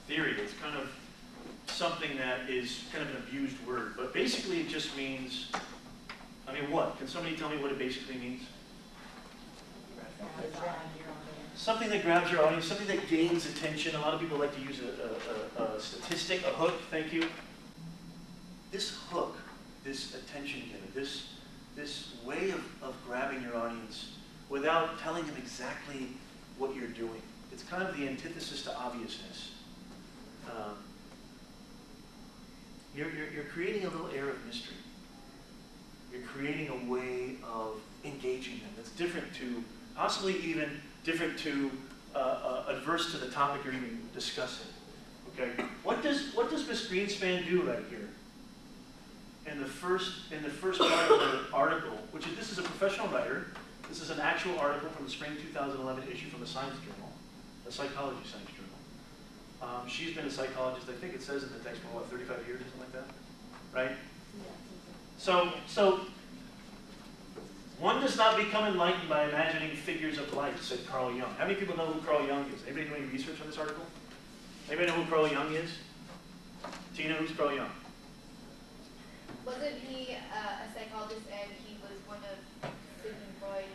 theory. It's kind of something that is kind of an abused word, but basically it just means, I mean, what? Can somebody tell me what it basically means? Something that grabs your audience, something that gains attention. A lot of people like to use a statistic, a hook, thank you. This hook, this attention giver, this way of grabbing your audience without telling them exactly what you're doing. It's kind of the antithesis to obviousness. You're creating a little air of mystery. You're creating a way of engaging them that's different to, possibly even different to, adverse to the topic you're even discussing. Okay, what does Ms. Greenspan do right here? In the first part of the article, which is, this is a professional writer. This is an actual article from the spring 2011 issue from the Science Journal, the Psychology Science Journal. She's been a psychologist, I think it says in the text, for what, 35 years or something like that, right? So one does not become enlightened by imagining figures of light, said Carl Jung. How many people know who Carl Jung is? Anybody do any research on this article? Anybody know who Carl Jung is? Tina, who's Carl Jung? Wasn't he a psychologist and he was one of Sigmund Freud's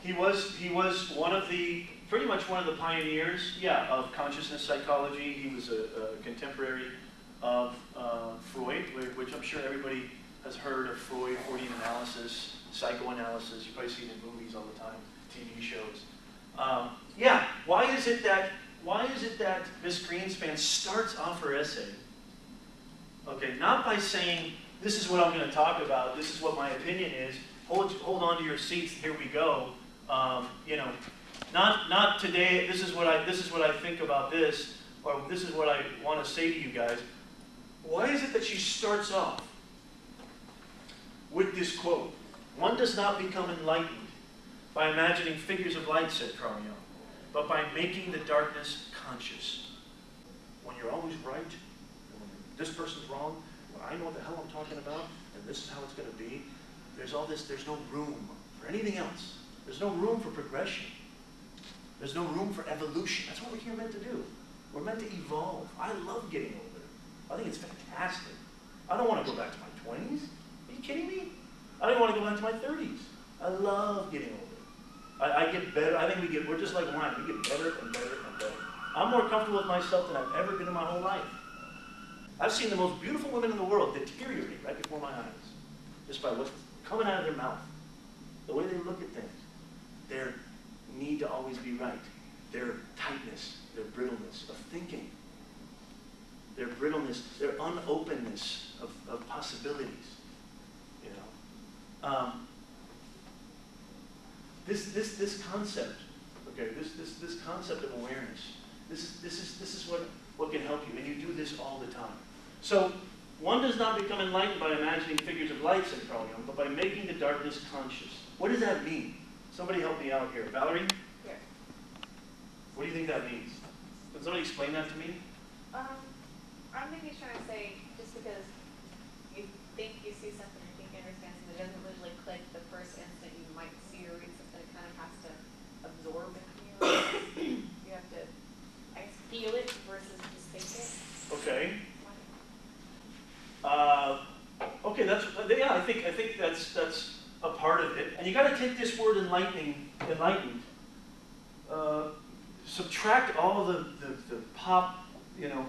He was one of the, pretty much one of the pioneers, yeah, of consciousness psychology. He was a contemporary of Freud, which I'm sure everybody has heard of Freud, Freudian analysis, psychoanalysis. You probably see it in movies all the time, TV shows. Yeah, why is it that Miss Greenspan starts off her essay, okay, not by saying, this is what I'm going to talk about, this is what my opinion is, hold on to your seats, here we go, you know, not today, this is what I think about this, or this is what I want to say to you guys. Why is it that she starts off with this quote? One does not become enlightened by imagining figures of light, said Carl Jung, but by making the darkness conscious. When you're always right, and when this person's wrong, when I know what the hell I'm talking about, and this is how it's going to be, there's no room for anything else. There's no room for progression. There's no room for evolution. That's what we're here meant to do. We're meant to evolve. I love getting older. I think it's fantastic. I don't want to go back to my 20s. Are you kidding me? I don't want to go back to my 30s. I love getting older. I get better. I think we're just like wine. We get better and better and better. I'm more comfortable with myself than I've ever been in my whole life. I've seen the most beautiful women in the world deteriorate right before my eyes, just by what's coming out of their mouth, the way they look at things, their need to always be right, their tightness, their brittleness of thinking, their brittleness, their unopenness of possibilities. You know, this concept, okay, this concept of awareness. This is what can help you, and you do this all the time. So, one does not become enlightened by imagining figures of light, said Carl Jung, but by making the darkness conscious. What does that mean? Somebody help me out here. Valerie? Here. What do you think that means? Can somebody explain that to me? I think he's trying to say, just because you think you see something, you think you understand something, it doesn't usually click the first instant you might see or read something. It kind of has to absorb into you. You have to, I guess, feel it versus just think it. Okay. Okay, yeah. I think that's a part of it. And you got to take this word enlightened. Subtract all the pop. You know,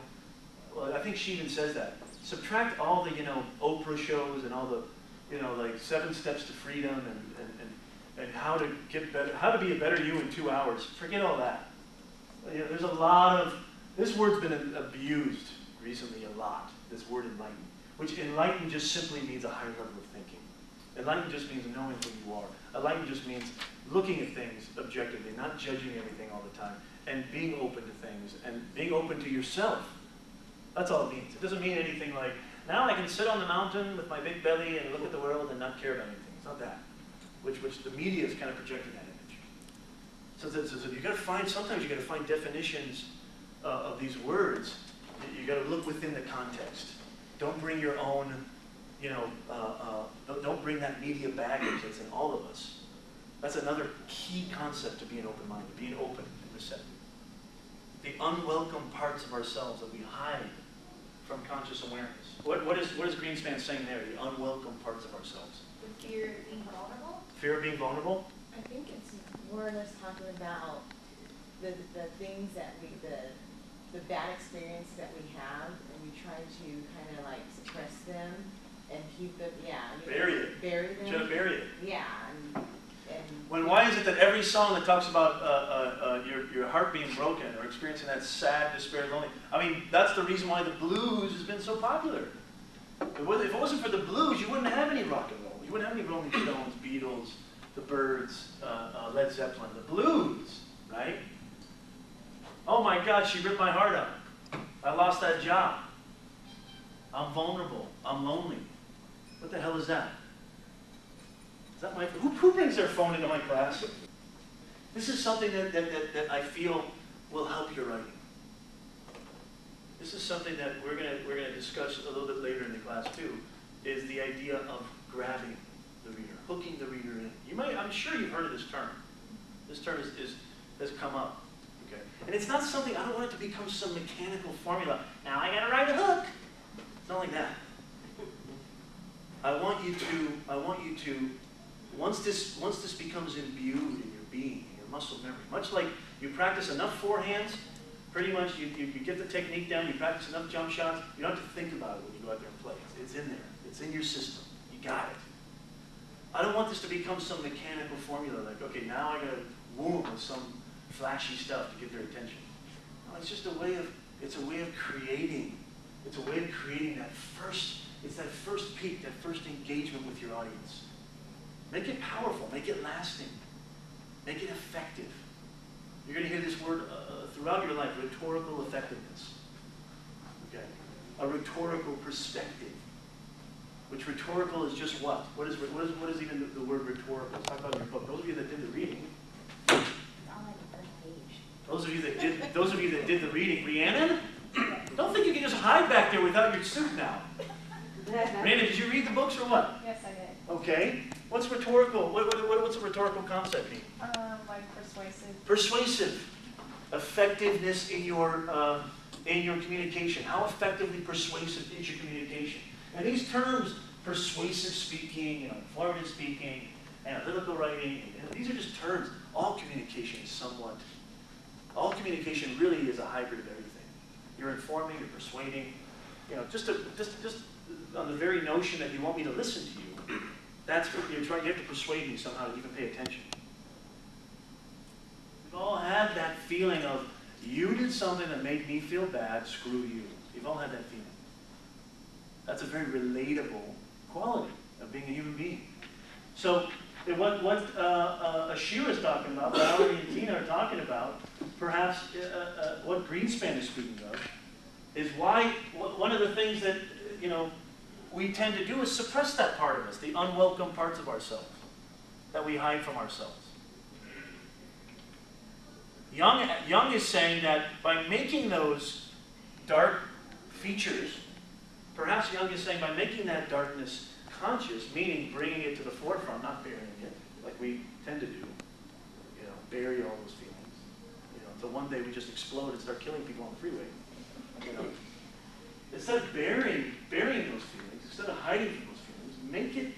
well, I think she even says that. Subtract all the Oprah shows and all the like 7 Steps to Freedom and how to get better, how to be a better you in 2 hours. Forget all that. You know, there's a lot of this word's been abused recently a lot. This word enlightened. Which enlightened just simply means a higher level of thinking. Enlightened just means knowing who you are. Enlightened just means looking at things objectively, not judging everything all the time, and being open to things, and being open to yourself. That's all it means. It doesn't mean anything like, now I can sit on the mountain with my big belly and look at the world and not care about anything. It's not that. Which the media is kind of projecting that image. So you got to find, sometimes you got to find definitions of these words. You got to look within the context. Don't bring your own, don't bring that media baggage that's in all of us. That's another key concept to being open-minded, being open and receptive. The unwelcome parts of ourselves that we hide from conscious awareness. What is Greenspan saying there? The unwelcome parts of ourselves. The fear of being vulnerable? Fear of being vulnerable? I think it's more or less talking about the things that the bad experience that we have, and we try to kind of like suppress them and keep them, Bury it. Bury them. Should have buried it. Yeah, and Why is it that every song that talks about your heart being broken or experiencing that sad, despair, lonely? I mean, that's the reason why the blues has been so popular. If it wasn't for the blues, you wouldn't have any rock and roll. You wouldn't have any Rolling Stones, Beatles, the Byrds, Led Zeppelin. The blues, right? Oh my God, she ripped my heart out. I lost that job. I'm vulnerable. I'm lonely. What the hell is that? Is that my who brings their phone into my class? This is something that I feel will help your writing. This is something that we're gonna discuss a little bit later in the class too, is the idea of grabbing the reader, hooking the reader in. I'm sure you've heard of this term. This term has come up. Okay. And it's not something, I don't want it to become some mechanical formula. Now I gotta write a hook. It's not like that. I want you to, once this becomes imbued in your being, in your muscle memory, much like you practice enough forehands, pretty much you get the technique down, you practice enough jump shots, you don't have to think about it when you go out there and play. It's in there. It's in your system. You got it. I don't want this to become some mechanical formula like, okay, now I gotta woo them with some flashy stuff to get their attention. No, it's just a way of creating. It's a way of creating that first peak, that first engagement with your audience. Make it powerful, make it lasting, make it effective. You're going to hear this word throughout your life, rhetorical effectiveness. Okay? A rhetorical perspective. Which rhetorical is just what? What is even the word rhetorical? Talk about in your book. Those of you that did the reading. it's on like the first page. Those of you that did the reading, Rhiannon, don't think you can just hide back there without your suit now. Rhiannon, did you read the books or what? Yes, I did. Okay. What's rhetorical? What's a rhetorical concept mean? Like persuasive. Persuasive. Effectiveness in your communication. How effectively persuasive is your communication? And these terms, persuasive speaking, informative speaking, analytical writing, these are just terms. All communication is somewhat. All communication really is a hybrid of everything. You're informing, you're persuading. Just on the very notion that you want me to listen to you. That's what you're trying. You have to persuade me somehow to even pay attention. We've all had that feeling of, you did something that made me feel bad, screw you. We've all had that feeling. That's a very relatable quality of being a human being. So what Ashira is talking about, Valerie and Tina are talking about, perhaps what Greenspan is speaking of, is why one of the things that we tend to do is suppress that part of us, the unwelcome parts of ourselves that we hide from ourselves. Jung is saying that by making those dark features, perhaps Jung is saying by making that darkness conscious, meaning bringing it to the forefront, not burying it, like we tend to do, bury all those feelings, until one day we just explode and start killing people on the freeway. Instead of burying those feelings, instead of hiding from those feelings, make it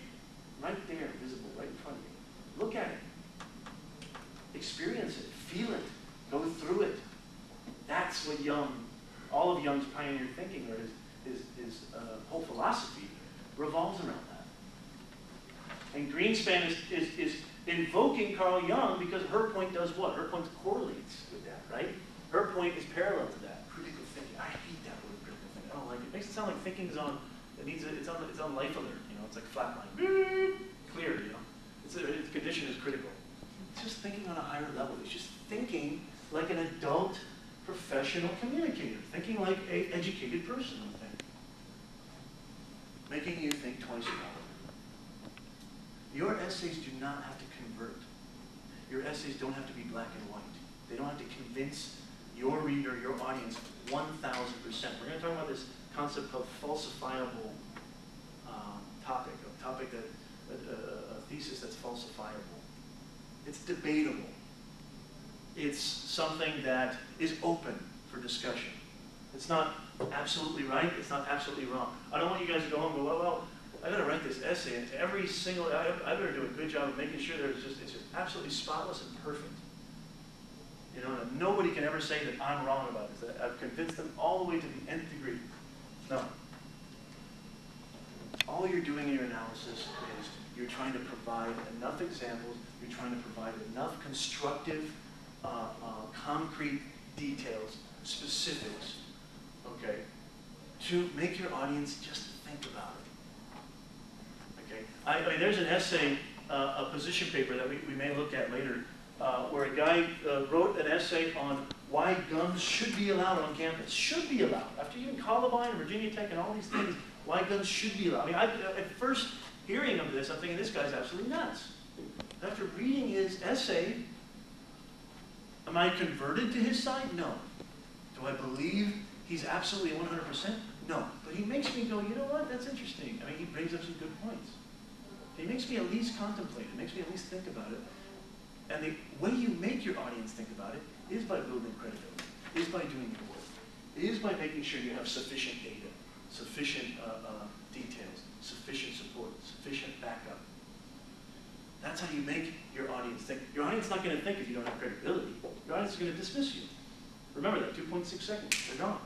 right there, visible, right in front of you. Look at it. Experience it. Feel it. Go through it. That's what all of Jung's pioneer thinking, or his whole philosophy, revolves around that. And Greenspan is invoking Carl Jung because her point does what? Her point correlates with that, right? Her point is parallel to that. Critical thinking. I hate that word, critical thinking. I don't like it. It makes it sound like thinking is on. It's on life alert. It's like flatline. Clear. Its condition is critical. It's just thinking on a higher level. It's just thinking like an adult, professional communicator. Thinking like an educated person would think. Making you think twice about it. Your essays do not have to convert. Your essays don't have to be black and white. They don't have to convince your reader, your audience, 1,000%. We're going to talk about this concept of falsifiable topic a thesis that's falsifiable. It's debatable. It's something that is open for discussion. It's not absolutely right, it's not absolutely wrong. I don't want you guys to go home and go, well, I gotta write this essay, and every single, I better do a good job of making sure it's just absolutely spotless and perfect. You know, and nobody can ever say that I'm wrong about this. I've convinced them all the way to the nth degree. No. All you're doing in your analysis is you're trying to provide enough examples, you're trying to provide enough constructive, concrete details, specifics, okay, to make your audience just think about it. Okay, I mean, there's an essay, a position paper that we may look at later, where a guy wrote an essay on why guns should be allowed on campus. Should be allowed. After even Columbine and Virginia Tech and all these things, why guns should be allowed. I mean, at first hearing of this, I'm thinking this guy's absolutely nuts. After reading his essay, am I converted to his side? No. Do I believe he's absolutely 100%? No. But he makes me go, you know what, that's interesting. I mean, he brings up some good points. He makes me at least contemplate it, makes me at least think about it. And the way you make your audience think about it is by building credibility, is by doing your work, is by making sure you have sufficient data, sufficient details, sufficient support, sufficient backup. That's how you make your audience think. Your audience is not going to think if you don't have credibility. Your audience is going to dismiss you. Remember that, 2.6 seconds, they're gone.